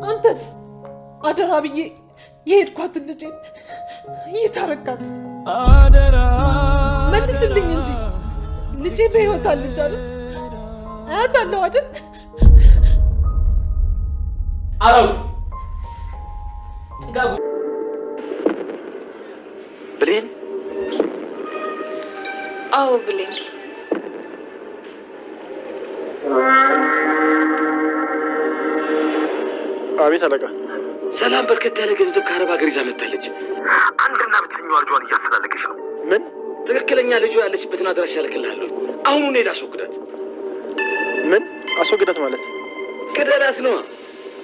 አንተስ አደራ ብዬ የሄድኳትን ልጄን ይታረካት አደራ መልስልኝ እንጂ ልጄ በህይወት አለች አይደል? አያታለሁ አይደል? አው ጥጋቡ ብሌን አዎ ብሌን አቤት አለቃ። ሰላም በርከት ያለ ገንዘብ ከአረብ ሀገር ይዛ መጣለች። አንድና ብቸኛዋ ልጇን እያፈላለገች ነው። ምን? ትክክለኛ ልጇ ያለችበትን አድራሻ እልክልሃለሁ። አሁኑን ሄድ አስወግዳት። ምን አስወግዳት ማለት? ግደላት ነዋ።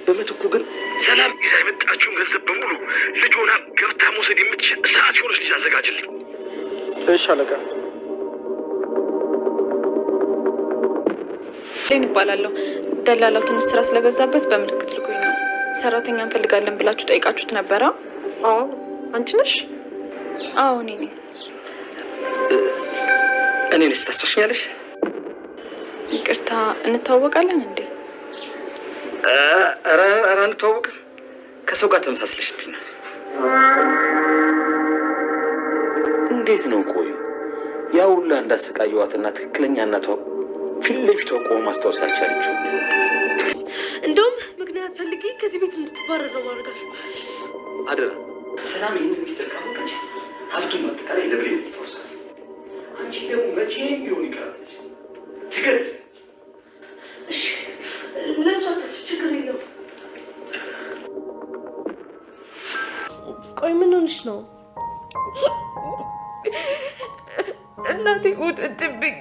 በምትኩ ግን ሰላም ይዛ የመጣችውን ገንዘብ በሙሉ ልጅ ሆና ገብታ መውሰድ የምትችል ሰዓት የሆነች ልጅ አዘጋጅልኝ። እሺ አለቃ። ብሌን እባላለሁ። ደላላው ትንሽ ስራ ስለበዛበት በምልክት ልኩኝ ነው። ሰራተኛ እንፈልጋለን ብላችሁ ጠይቃችሁት ነበረ? አዎ አንቺ ነሽ? አዎ እኔ ነኝ። እኔንስ ታስታውሽኛለሽ? ይቅርታ እንታወቃለን እንዴ? ኧረ አንተዋወቅም። ከሰው ጋር ተመሳስለሽብኝ ነው። እንዴት ነው? ቆይ ያ ሁላ እንዳሰቃየዋትና ትክክለኛ እናቷ ፊት ለፊቷ ቆማ ማስታወስ ያልቻለችው? እንደውም ምክንያት ፈልጊ ከዚህ ቤት እንድትባረር ነው ማድረጋችሁ። አደራ ሰላም ይህንን ሚስጥር ካወቀች ሀብቱን አጠቃላይ ለብሌን የምትወርሳት። አንቺ ደግሞ መቼም ቢሆን ይቀራለች ትገድ። እሺ ለእሷ ችግር የለው። ቆይ ምን ሆንሽ ነው? እናቴ ሞተችብኝ።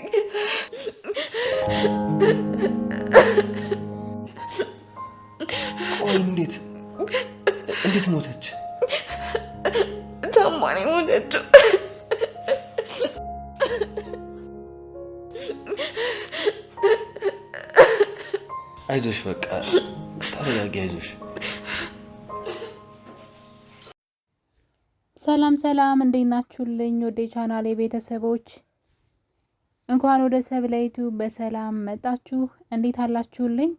ቆይ እንዴት ሞተች? ታማኝ ሞተችው። አይዞሽ በቃ ተረጋጊ፣ አይዞሽ። ሰላም እንዴት ናችሁልኝ? ወደ ቻናሌ ቤተሰቦች እንኳን ወደ ሰብለይቱ በሰላም መጣችሁ። እንዴት አላችሁልኝ?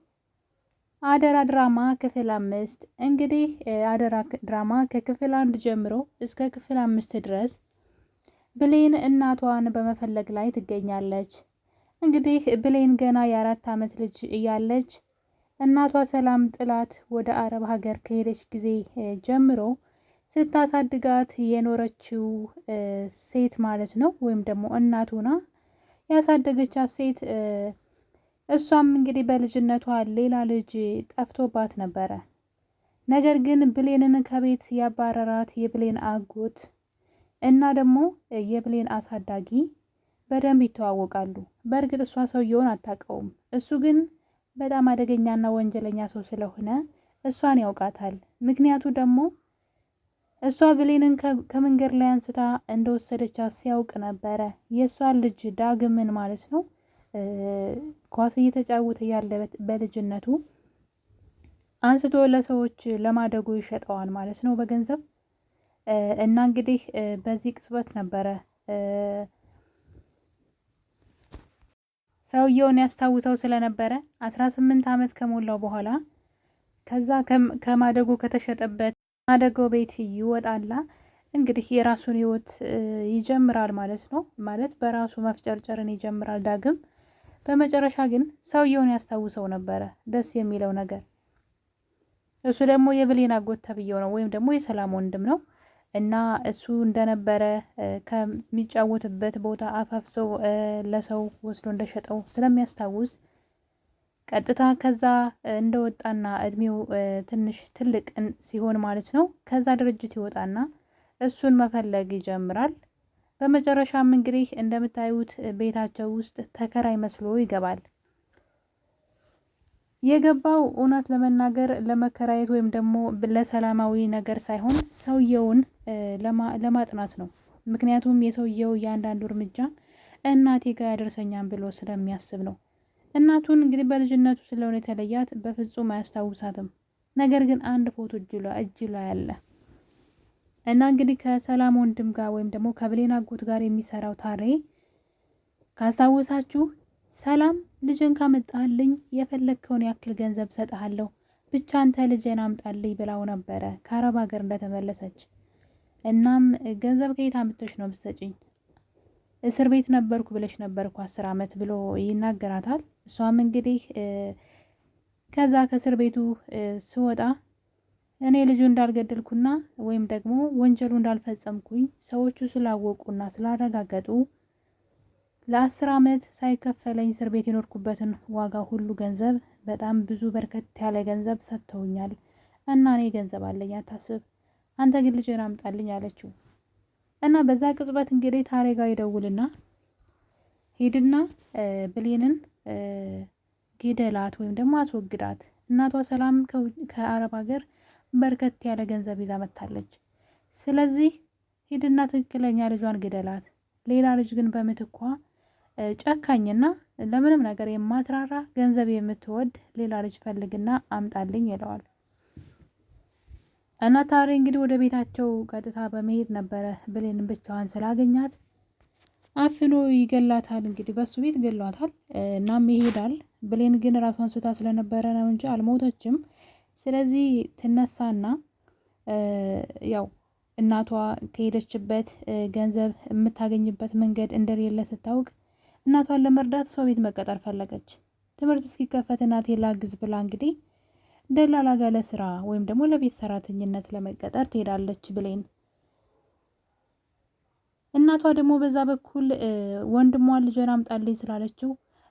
አደራ ድራማ ክፍል 5 እንግዲህ አደራ ድራማ ከክፍል 1 ጀምሮ እስከ ክፍል 5 ድረስ ብሌን እናቷን በመፈለግ ላይ ትገኛለች። እንግዲህ ብሌን ገና የ4 ዓመት ልጅ እያለች እናቷ ሰላም ጥላት ወደ አረብ ሀገር ከሄደች ጊዜ ጀምሮ ስታሳድጋት የኖረችው ሴት ማለት ነው፣ ወይም ደግሞ እናቱና ያሳደገቻት ሴት። እሷም እንግዲህ በልጅነቷ ሌላ ልጅ ጠፍቶባት ነበረ። ነገር ግን ብሌንን ከቤት ያባረራት የብሌን አጎት እና ደግሞ የብሌን አሳዳጊ በደንብ ይተዋወቃሉ። በእርግጥ እሷ ሰውየውን አታውቀውም። እሱ ግን በጣም አደገኛና ወንጀለኛ ሰው ስለሆነ እሷን ያውቃታል። ምክንያቱ ደግሞ እሷ ብሌንን ከመንገድ ላይ አንስታ እንደወሰደቻት ሲያውቅ ነበረ። የእሷን ልጅ ዳግምን ማለት ነው ኳስ እየተጫወተ ያለ በልጅነቱ አንስቶ ለሰዎች ለማደጎ ይሸጠዋል ማለት ነው በገንዘብ። እና እንግዲህ በዚህ ቅጽበት ነበረ ሰውየውን ያስታውሰው ስለነበረ 18 ዓመት ከሞላው በኋላ ከዛ ከማደጎ ከተሸጠበት ማደጎ ቤት ይወጣላ እንግዲህ የራሱን ህይወት ይጀምራል ማለት ነው። ማለት በራሱ መፍጨርጨርን ይጀምራል ዳግም። በመጨረሻ ግን ሰውየውን ያስታውሰው ነበረ። ደስ የሚለው ነገር እሱ ደግሞ የብሌን አጎት ተብዬው ነው፣ ወይም ደግሞ የሰላም ወንድም ነው። እና እሱ እንደነበረ ከሚጫወትበት ቦታ አፋፍሰው ለሰው ወስዶ እንደሸጠው ስለሚያስታውስ ቀጥታ ከዛ እንደወጣና እድሜው ትንሽ ትልቅ ሲሆን ማለት ነው ከዛ ድርጅት ይወጣና እሱን መፈለግ ይጀምራል። በመጨረሻም እንግዲህ እንደምታዩት ቤታቸው ውስጥ ተከራይ መስሎ ይገባል። የገባው እውነት ለመናገር ለመከራየት ወይም ደግሞ ለሰላማዊ ነገር ሳይሆን ሰውየውን ለማጥናት ነው። ምክንያቱም የሰውየው እያንዳንዱ እርምጃ እናቴ ጋር ያደርሰኛል ብሎ ስለሚያስብ ነው። እናቱን እንግዲህ በልጅነቱ ስለሆነ የተለያት በፍጹም አያስታውሳትም። ነገር ግን አንድ ፎቶ እጅ ላይ አለ እና እንግዲህ ከሰላም ወንድም ጋር ወይም ደግሞ ከብሌን አጎት ጋር የሚሰራው ታሬ ካስታወሳችሁ ሰላም ልጅን ካመጣልኝ የፈለግከውን ያክል ገንዘብ ሰጥሃለሁ፣ ብቻ አንተ ልጄን አምጣልኝ ብላው ነበረ ከአረብ ሀገር እንደተመለሰች። እናም ገንዘብ ከየት አምጥተሽ ነው የምትሰጪኝ? እስር ቤት ነበርኩ ብለሽ ነበርኩ 10 ዓመት ብሎ ይናገራታል። እሷም እንግዲህ ከዛ ከእስር ቤቱ ስወጣ እኔ ልጁ እንዳልገደልኩና ወይም ደግሞ ወንጀሉ እንዳልፈጸምኩኝ ሰዎቹ ስላወቁና ስላረጋገጡ ለ10 ዓመት ሳይከፈለኝ እስር ቤት የኖርኩበትን ዋጋ ሁሉ ገንዘብ በጣም ብዙ በርከት ያለ ገንዘብ ሰጥተውኛል እና እኔ ገንዘብ አለኝ አታስብ፣ አንተ ግን ልጅን አምጣልኝ አለችው። እና በዛ ቅጽበት እንግዲህ ታሬጋ ይደውልና ሄድና ብሌንን ግደላት ወይም ደግሞ አስወግዳት፣ እናቷ ሰላም ከአረብ ሀገር በርከት ያለ ገንዘብ ይዛ መጥታለች። ስለዚህ ሂድና ትክክለኛ ልጇን ግደላት፣ ሌላ ልጅ ግን በምትኳ ጨካኝና ለምንም ነገር የማትራራ ገንዘብ የምትወድ ሌላ ልጅ ፈልግና አምጣልኝ ይለዋል። እና ታሬ እንግዲህ ወደ ቤታቸው ቀጥታ በመሄድ ነበረ ብሌንን ብቻዋን ስላገኛት አፍኖ ይገላታል። እንግዲህ በሱ ቤት ገሏታል። እናም ይሄዳል። ብሌን ግን ራሷን ስታ ስለነበረ ነው እንጂ አልሞተችም። ስለዚህ ትነሳና ያው እናቷ ከሄደችበት ገንዘብ የምታገኝበት መንገድ እንደሌለ ስታውቅ እናቷን ለመርዳት ሰው ቤት መቀጠር ፈለገች። ትምህርት እስኪከፈት እናቴን ላግዝ ብላ እንግዲህ ደላላ ጋር ለስራ ወይም ደግሞ ለቤት ሰራተኝነት ለመቀጠር ትሄዳለች ብሌን። እናቷ ደግሞ በዛ በኩል ወንድሟን ልጄን አምጣልኝ ስላለችው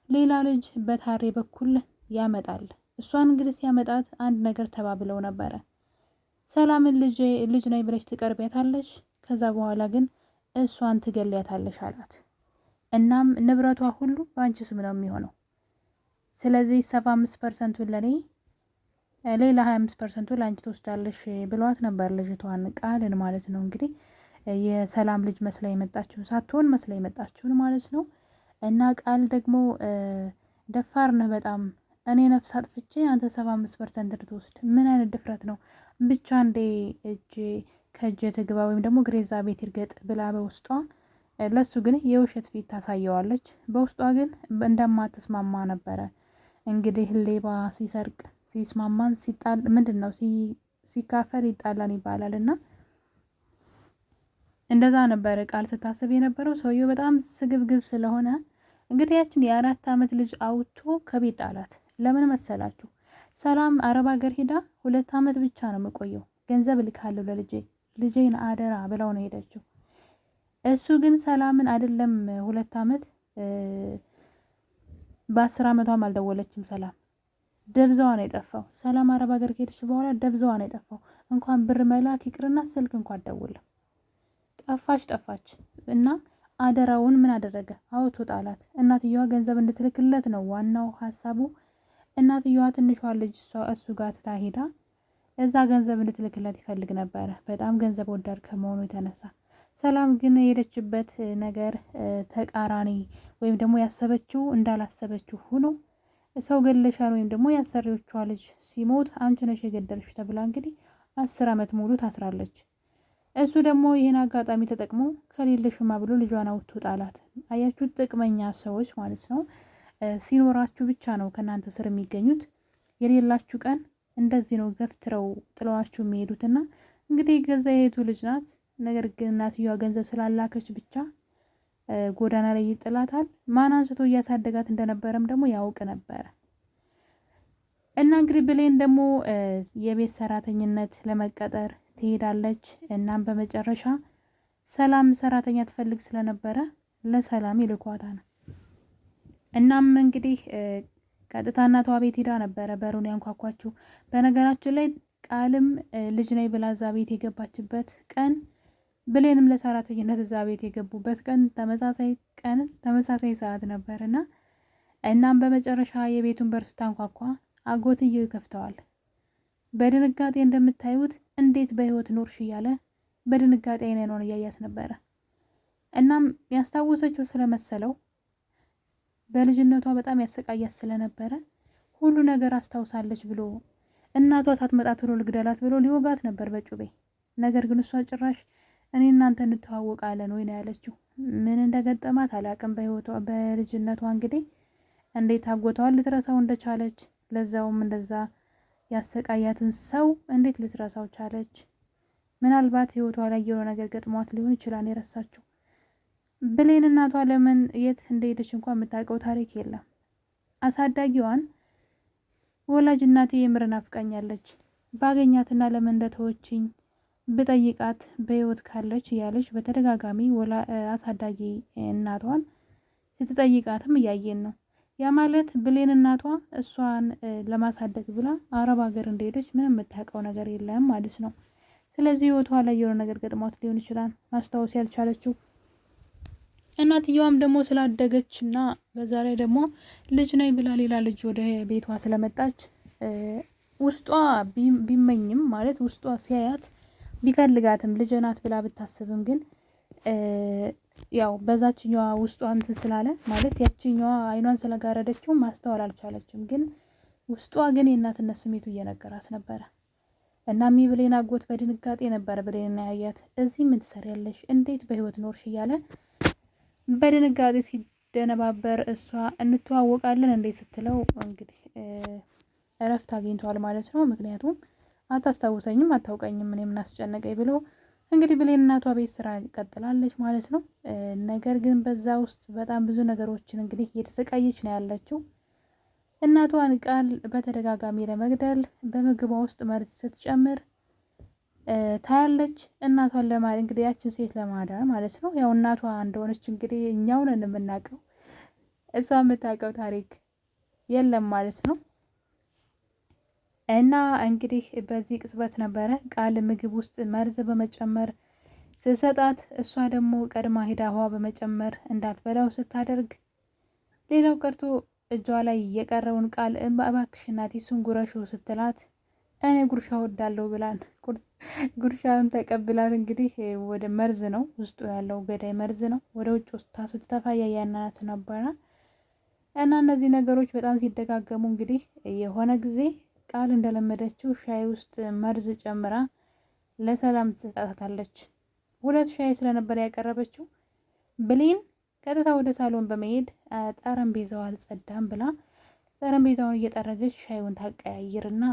ሌላ ልጅ በታሬ በኩል ያመጣል። እሷን እንግዲህ ሲያመጣት አንድ ነገር ተባብለው ነበረ። ሰላምን ልጅ ነኝ ብለሽ ትቀርቢያታለሽ፣ ከዛ በኋላ ግን እሷን ትገሊያታለሽ አላት። እናም ንብረቷ ሁሉ በአንቺ ስም ነው የሚሆነው። ስለዚህ 75%ን ለኔ፣ ሌላ 25%ን ለአንቺ ትወስዳለሽ ብሏት ነበር ልጅቷን፣ ቃልን ማለት ነው። እንግዲህ የሰላም ልጅ መስላ የመጣችውን ሳትሆን መስላ የመጣችውን ማለት ነው። እና ቃል ደግሞ ደፋር ነህ በጣም፣ እኔ ነፍስ አጥፍቼ አንተ 75% እንድትወስድ ምን አይነት ድፍረት ነው? ብቻ እንዴ ከእጅ ትግባ ወይም ደግሞ ግሬዛ ቤት ይርገጥ ብላ በውስጧ ለሱ ግን የውሸት ፊት ታሳየዋለች። በውስጧ ግን እንደማትስማማ ነበረ። እንግዲህ ሌባ ሲሰርቅ ሲስማማን ሲጣል ምንድን ነው ሲካፈል ይጣላን ይባላል። እና እንደዛ ነበረ ቃል ስታስብ የነበረው። ሰውየው በጣም ስግብግብ ስለሆነ እንግዲህ ያችን የ4 ዓመት ልጅ አውጥቶ ከቤት ጣላት። ለምን መሰላችሁ? ሰላም አረብ ሀገር ሄዳ 2 ዓመት ብቻ ነው የምቆየው፣ ገንዘብ እልካለሁ ልጄን አደራ ብለው ነው ሄደችው። እሱ ግን ሰላምን አይደለም 2 ዓመት በ10 ዓመቷም አልደወለችም። ሰላም ደብዛዋ ነው የጠፋው። ሰላም አረብ ሀገር ከሄደች በኋላ ደብዛዋ ነው የጠፋው። እንኳን ብር መላክ ይቅርና ስልክ እንኳን አትደውልም። ጠፋች። እና አደራውን ምን አደረገ? አውቶ ጣላት። እናትየዋ ገንዘብ እንድትልክለት ነው ዋናው ሀሳቡ። እናትየዋ ትንሿ ልጅ እሱ ጋር ትታ ሄዳ እዛ ገንዘብ እንድትልክለት ይፈልግ ነበረ፣ በጣም ገንዘብ ወዳድ ከመሆኑ የተነሳ። ሰላም ግን የሄደችበት ነገር ተቃራኒ ወይም ደግሞ ያሰበችው እንዳላሰበችው ሆኖ ሰው ገለሻል ወይም ደግሞ ያሰሪዎቿ ልጅ ሲሞት አንቺ ነሽ የገደልሽ ተብላ እንግዲህ 10 ዓመት ሙሉ ታስራለች። እሱ ደግሞ ይህን አጋጣሚ ተጠቅሞ ከሌለሽማ ብሎ ልጇን አውጥቶ ጣላት። አያችሁ፣ ጥቅመኛ ሰዎች ማለት ነው። ሲኖራችሁ ብቻ ነው ከእናንተ ስር የሚገኙት። የሌላችሁ ቀን እንደዚህ ነው ገፍትረው ጥለዋችሁ የሚሄዱትና እንግዲህ ገዛ የሄቱ ልጅ ናት። ነገር ግን እናትየዋ ገንዘብ ስላላከች ብቻ ጎዳና ላይ ይጥላታል። ማን አንስቶ እያሳደጋት እንደነበረም ደግሞ ያውቅ ነበረ። እና እንግዲህ ብሌን ደግሞ የቤት ሰራተኝነት ለመቀጠር ትሄዳለች። እናም በመጨረሻ ሰላም ሰራተኛ ትፈልግ ስለነበረ ለሰላም ይልኳታል። እናም እንግዲህ ቀጥታ እናቷ ቤት ሄዳ ነበረ በሩን ያንኳኳችው። በነገራችን ላይ ቃልም ልጅ ነኝ ብላ እዛ ቤት የገባችበት ቀን ብሌንም ለሰራተኝነት እዛ ቤት የገቡበት ቀን ተመሳሳይ ሰዓት ነበርና እናም በመጨረሻ የቤቱን በር ስታንኳኳ አጎትየው ይከፍተዋል። በድንጋጤ እንደምታዩት እንዴት በህይወት ኖርሽ እያለ በድንጋጤ አይኗን እያያት ነበረ። እናም ያስታወሰችው ስለመሰለው በልጅነቷ በጣም ያሰቃያት ስለነበረ ሁሉ ነገር አስታውሳለች ብሎ እናቷ ሳትመጣ ቶሎ ልግደላት ብሎ ሊወጋት ነበር በጩቤ። ነገር ግን እሷ ጭራሽ እኔ እናንተ እንተዋወቃለን ወይ ነው ያለችው። ምን እንደገጠማት አላቅም። በህይወቷ በልጅነቷ እንግዲህ እንዴት አጎቷን ልትረሳው እንደቻለች፣ ለዛውም እንደዛ ያሰቃያትን ሰው እንዴት ልትረሳው ቻለች? ምናልባት ህይወቷ ላይ የሆነ ነገር ገጥሟት ሊሆን ይችላል የረሳችው። ብሌን እናቷ ለምን የት እንደሄደች እንኳን የምታውቀው ታሪክ የለም። አሳዳጊዋን ወላጅ እናቴ የምር ናፍቃኛለች፣ ባገኛትና ለምን እንደተወችኝ ብጠይቃት በህይወት ካለች እያለች በተደጋጋሚ አሳዳጊ እናቷን ስትጠይቃትም እያየን ነው። ያ ማለት ብሌን እናቷ እሷን ለማሳደግ ብላ አረብ ሀገር እንደሄደች ምንም የምታውቀው ነገር የለም ማለት ነው። ስለዚህ ህይወቷ ላይ የሆነ ነገር ገጥሟት ሊሆን ይችላል ማስታወስ ያልቻለችው። እናትየዋም ደግሞ ስላደገች እና በዛ ላይ ደግሞ ልጅ ነኝ ብላ ሌላ ልጅ ወደ ቤቷ ስለመጣች ውስጧ ቢመኝም ማለት ውስጧ ሲያያት ቢፈልጋትም ልጅ ናት ብላ ብታስብም ግን ያው በዛችኛዋ ውስጧ እንትን ስላለ ማለት ያችኛዋ አይኗን ስለጋረደችው ማስተዋል አልቻለችም። ግን ውስጧ ግን የእናትነት ስሜቱ እየነገራት ነበረ። እናም ብሌን አጎት በድንጋጤ ነበረ ብሌን ያያት። እዚህ ምን ትሰሪያለሽ? እንዴት በህይወት ኖርሽ? እያለ በድንጋጤ ሲደነባበር እሷ እንተዋወቃለን እንዴት ስትለው እንግዲህ እረፍት አግኝተዋል ማለት ነው። ምክንያቱም አታስታውሰኝም፣ አታውቀኝም፣ እኔ ምን አስጨነቀኝ ብሎ እንግዲህ ብሌን እናቷ ቤት ስራ ቀጥላለች ማለት ነው። ነገር ግን በዛ ውስጥ በጣም ብዙ ነገሮችን እንግዲህ እየተሰቃየች ነው ያለችው። እናቷን ቃል በተደጋጋሚ ለመግደል በምግቧ ውስጥ መርዝ ስትጨምር ታያለች። እናቷን እንግዲህ ያችን ሴት ለማዳን ማለት ነው። ያው እናቷ እንደሆነች እንግዲህ እኛው ነን የምናውቀው፣ እሷ የምታውቀው ታሪክ የለም ማለት ነው። እና እንግዲህ በዚህ ቅጽበት ነበረ ቃል ምግብ ውስጥ መርዝ በመጨመር ስሰጣት እሷ ደግሞ ቀድማ ሂዳ ውሃ በመጨመር እንዳትበላው ስታደርግ፣ ሌላው ቀርቶ እጇ ላይ የቀረውን ቃል እባክሽ እናቴ እሱን ጉረሾ ስትላት እኔ ጉርሻ ወዳለሁ ብላን ጉርሻውን ተቀብላት እንግዲህ ወደ መርዝ ነው ውስጡ ያለው ገዳይ መርዝ ነው ወደ ውጭ ውስጥ ስትተፋ ያያናት ነበረ። እና እነዚህ ነገሮች በጣም ሲደጋገሙ እንግዲህ የሆነ ጊዜ ቃል እንደለመደችው ሻይ ውስጥ መርዝ ጨምራ ለሰላም ትሰጣታለች። 2 ሻይ ስለነበር ያቀረበችው ብሌን ቀጥታ ወደ ሳሎን በመሄድ ጠረጴዛው አልጸዳም ብላ ጠረጴዛውን እየጠረገች ሻዩን ታቀያይርና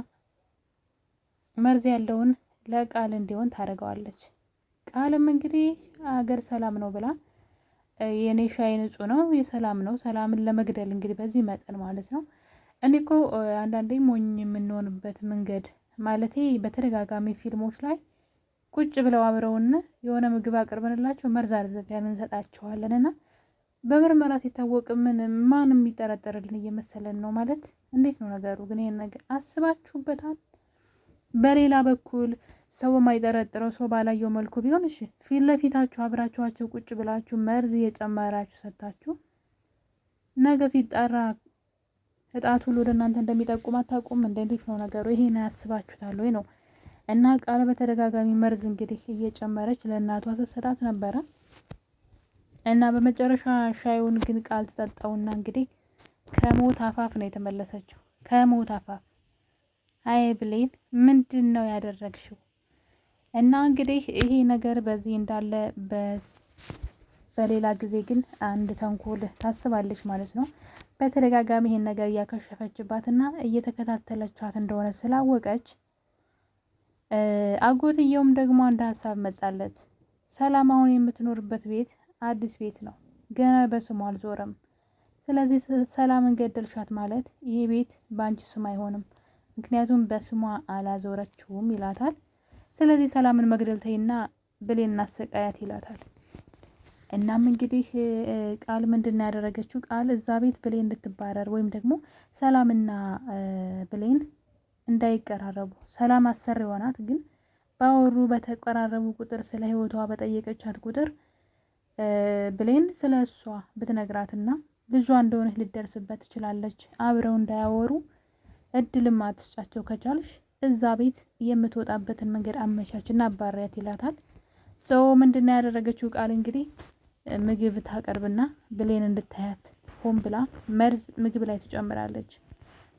መርዝ ያለውን ለቃል እንዲሆን ታደርገዋለች። ቃልም እንግዲህ አገር ሰላም ነው ብላ የኔ ሻይ ንጹህ ነው የሰላም ነው፣ ሰላምን ለመግደል እንግዲህ በዚህ መጠን ማለት ነው። እኔ እኮ አንዳንዴ ሞኝ የምንሆንበት መንገድ ማለቴ በተደጋጋሚ ፊልሞች ላይ ቁጭ ብለው አብረውን የሆነ ምግብ አቅርበንላቸው መርዝ አድርገን እንሰጣቸዋለን እና በምርመራ ሲታወቅ ማን የሚጠረጠርልን እየመሰለን ነው ማለት እንዴት ነው ነገሩ? ግን ይሄን ነገር አስባችሁበታል? በሌላ በኩል ሰው የማይጠረጥረው ሰው ባላየው መልኩ ቢሆን እሺ፣ ፊት ለፊታችሁ አብራችኋቸው ቁጭ ብላችሁ መርዝ እየጨመራችሁ ሰጣችሁ ነገ ሲጣራ እጣቱ ወደ እናንተ እንደሚጠቁም አታውቁም? እንዴት ነው ነገሩ? ይሄን ያስባችሁታል ወይ ነው? እና ቃል በተደጋጋሚ መርዝ እንግዲህ እየጨመረች ለእናቷ ስትሰጣት ነበረ እና በመጨረሻ ሻዩን ግን ቃል ትጠጣውና እንግዲህ ከሞት አፋፍ ነው የተመለሰችው። ከሞት አፋፍ። አይ ብሌን ምንድን ነው ያደረግሽው? እና እንግዲህ ይሄ ነገር በዚህ እንዳለ በሌላ ጊዜ ግን አንድ ተንኮል ታስባለች ማለት ነው። በተደጋጋሚ ይሄን ነገር እያከሸፈችባትና እየተከታተለቻት እንደሆነ ስላወቀች አጎትየውም ደግሞ አንድ ሀሳብ መጣለት። ሰላም አሁን የምትኖርበት ቤት አዲስ ቤት ነው፣ ገና በስሙ አልዞረም። ስለዚህ ሰላምን ገደልሻት ማለት ይሄ ቤት በአንቺ ስም አይሆንም፣ ምክንያቱም በስሟ አላዞረችውም ይላታል። ስለዚህ ሰላምን መግደል ተይና ብሌን እናሰቃያት ይላታል። እናም እንግዲህ ቃል ምንድን ያደረገችው ቃል እዛ ቤት ብሌን እንድትባረር ወይም ደግሞ ሰላምና ብሌን እንዳይቀራረቡ፣ ሰላም አሰሪ ሆናት ግን ባወሩ በተቀራረቡ ቁጥር ስለ ህይወቷ በጠየቀቻት ቁጥር ብሌን ስለ እሷ ብትነግራትና ልጇ እንደሆነች ልደርስበት ትችላለች። አብረው እንዳያወሩ እድልም አትስጫቸው፣ ከቻልሽ እዛ ቤት የምትወጣበትን መንገድ አመቻችና አባሪያት ይላታል። ሰው ምንድነው ያደረገችው ቃል እንግዲህ ምግብ ታቀርብና ብሌን እንድታያት ሆን ብላ መርዝ ምግብ ላይ ትጨምራለች።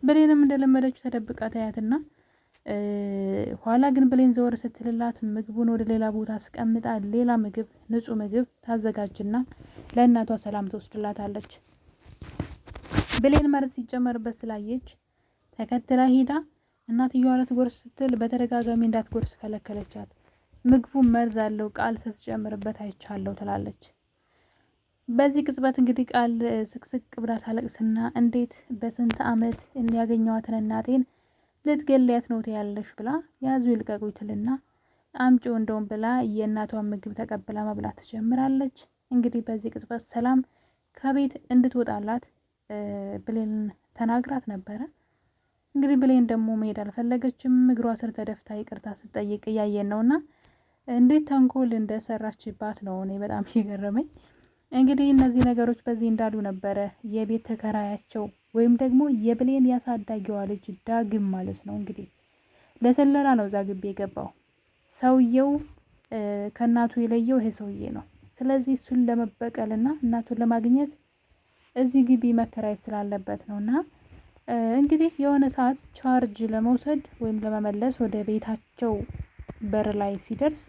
ብሌንም እንደለመደችው ተደብቃ ታያትና ኋላ ግን ብሌን ዘወር ስትልላት ምግቡን ወደ ሌላ ቦታ አስቀምጣ ሌላ ምግብ ንጹህ ምግብ ታዘጋጅና ለእናቷ ሰላም እናትየዋ ልትጎርስ ስትል በተደጋጋሚ እንዳትጎርስ ከለከለቻት። ምግቡ መርዝ አለው ቃል ስትጨምርበት አይቻለሁ ትላለች። በዚህ ቅጽበት እንግዲህ ቃል ስቅስቅ ብላ ታለቅስና እንዴት በስንት ዓመት ያገኘዋትን እናቴን ልትገለያት ነው ያለሽ ብላ ያዙ ይልቀቁኝ ትልና አምጪው እንደውም ብላ የእናቷን ምግብ ተቀብላ መብላት ትጀምራለች። እንግዲህ በዚህ ቅጽበት ሰላም ከቤት እንድትወጣላት ብሌን ተናግራት ነበረ። እንግዲህ ብሌን ደግሞ መሄድ አልፈለገችም። እግሯ ስር ተደፍታ ይቅርታ ስትጠይቅ እያየን ነውና እንዴት ተንኮል እንደሰራችባት ነው እኔ በጣም የገረመኝ። እንግዲህ እነዚህ ነገሮች በዚህ እንዳሉ ነበረ የቤት ተከራያቸው ወይም ደግሞ የብሌን ያሳዳጊዋ ልጅ ዳግም ማለት ነው እንግዲህ ለሰለላ ነው እዛ ግቢ የገባው። ሰውየው ከእናቱ የለየው ይሄ ሰውዬ ነው። ስለዚህ እሱን ለመበቀልና እናቱን ለማግኘት እዚህ ግቢ መከራየት ስላለበት ነው። እና እንግዲህ የሆነ ሰዓት ቻርጅ ለመውሰድ ወይም ለመመለስ ወደ ቤታቸው በር ላይ ሲደርስ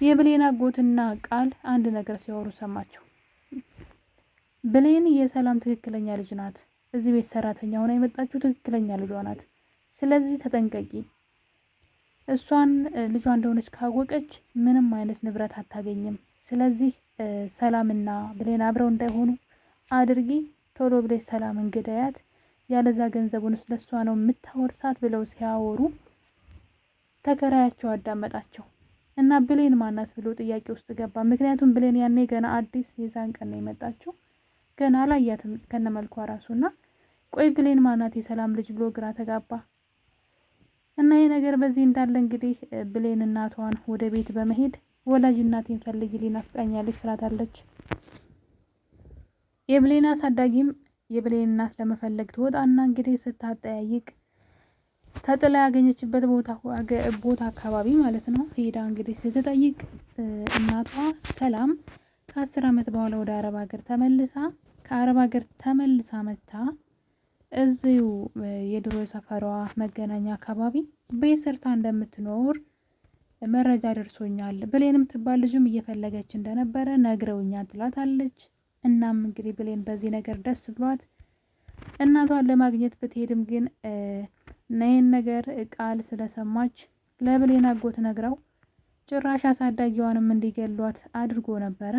የብሌን አጎትና ቃል አንድ ነገር ሲያወሩ ሰማቸው። ብሌን የሰላም ትክክለኛ ልጅ ናት። እዚህ ቤት ሰራተኛ ሆና የመጣችው ትክክለኛ ልጇ ናት። ስለዚህ ተጠንቀቂ። እሷን ልጇ እንደሆነች ካወቀች ምንም አይነት ንብረት አታገኝም። ስለዚህ ሰላምና ብሌን አብረው እንዳይሆኑ አድርጊ። ቶሎ ብለሽ ሰላም እንግዳያት፣ ያለዛ ገንዘቡን ስለሷ ነው የምታወርሳት ብለው ሲያወሩ ተከራያቸው አዳመጣቸው እና ብሌን ማናት ብሎ ጥያቄ ውስጥ ገባ። ምክንያቱም ብሌን ያኔ ገና አዲስ የዛን ቀን ነው የመጣችው፣ ገና አላያትም ከነመልኳ ራሱና ቆይ ብሌን ማናት የሰላም ልጅ ብሎ ግራ ተጋባ። እና ይሄ ነገር በዚህ እንዳለ እንግዲህ ብሌን እናቷን ወደ ቤት በመሄድ ወላጅ እናቴን ፈልጊልኝ ናፍቃኛለች ትላታለች። የብሌን አሳዳጊም የብሌን እናት ለመፈለግ ትወጣና እንግዲህ ስታጠያይቅ ተጥላ ያገኘችበት ቦታ አካባቢ ማለት ነው ሄዳ እንግዲህ ስትጠይቅ እናቷ ሰላም ከ10 ዓመት በኋላ ወደ አረብ ሀገር ተመልሳ ከአረብ ሀገር ተመልሳ መታ እዚሁ የድሮ ሰፈሯ መገናኛ አካባቢ ቤት ሰርታ እንደምትኖር መረጃ ደርሶኛል። ብሌንም ትባል ልጅም እየፈለገች እንደነበረ ነግረውኛል ትላታለች። እናም እንግዲህ ብሌን በዚህ ነገር ደስ ብሏት እናቷን ለማግኘት ብትሄድም ግን ይህን ነገር ቃል ስለሰማች ለብሌን አጎት ነግራው ጭራሽ አሳዳጊዋንም እንዲገሏት አድርጎ ነበረ።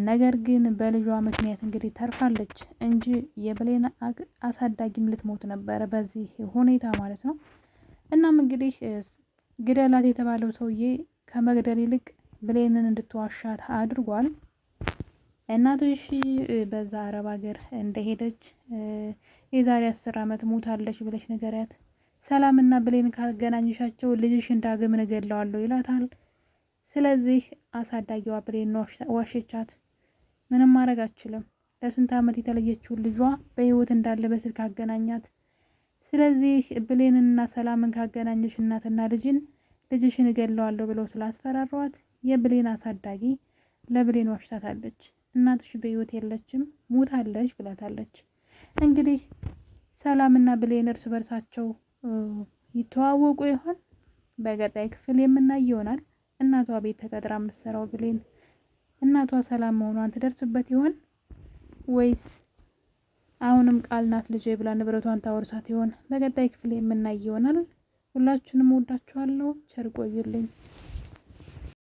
ነገር ግን በልጇ ምክንያት እንግዲህ ተርፋለች እንጂ የብሌን አሳዳጊም ልትሞት ነበረ በዚህ ሁኔታ ማለት ነው። እናም እንግዲህ ግደላት የተባለው ሰውዬ ከመግደል ይልቅ ብሌንን እንድትዋሻት አድርጓል። እናትሽ በዛ አረብ ሀገር እንደሄደች የዛሬ 10 ዓመት ሞታለች ብለሽ ንገሪያት፣ ሰላምና ብሌን ካገናኝሻቸው ልጅሽን ዳግም እገድለዋለሁ ይላታል። ስለዚህ አሳዳጊዋ ብሌን ዋሸቻት። ምንም ማድረግ አትችልም። ለስንት ዓመት የተለየችውን ልጇ በህይወት እንዳለ በስልክ አገናኛት። ስለዚህ ብሌንንና ሰላምን ካገናኘሽ እናትና ልጅሽን እገድለዋለሁ ብለው ስላስፈራሯት የብሌን አሳዳጊ ለብሌን ዋሽታታለች። እናትሽ በህይወት የለችም ሞታለች ብላታለች። እንግዲህ ሰላምና ብሌን እርስ በርሳቸው ይተዋወቁ ይሆን? በቀጣይ ክፍል የምናይ ይሆናል። እናቷ ቤት ተቀጥራ የምትሰራው ብሌን እናቷ ሰላም መሆኗን ትደርስበት ይሆን ወይስ አሁንም ቃል ናት ልጄ ብላ ንብረቷን ታወርሳት ይሆን? በቀጣይ ክፍል የምናይ ይሆናል። ሁላችሁንም ወዳችኋለሁ። ቸር ቆዩልኝ።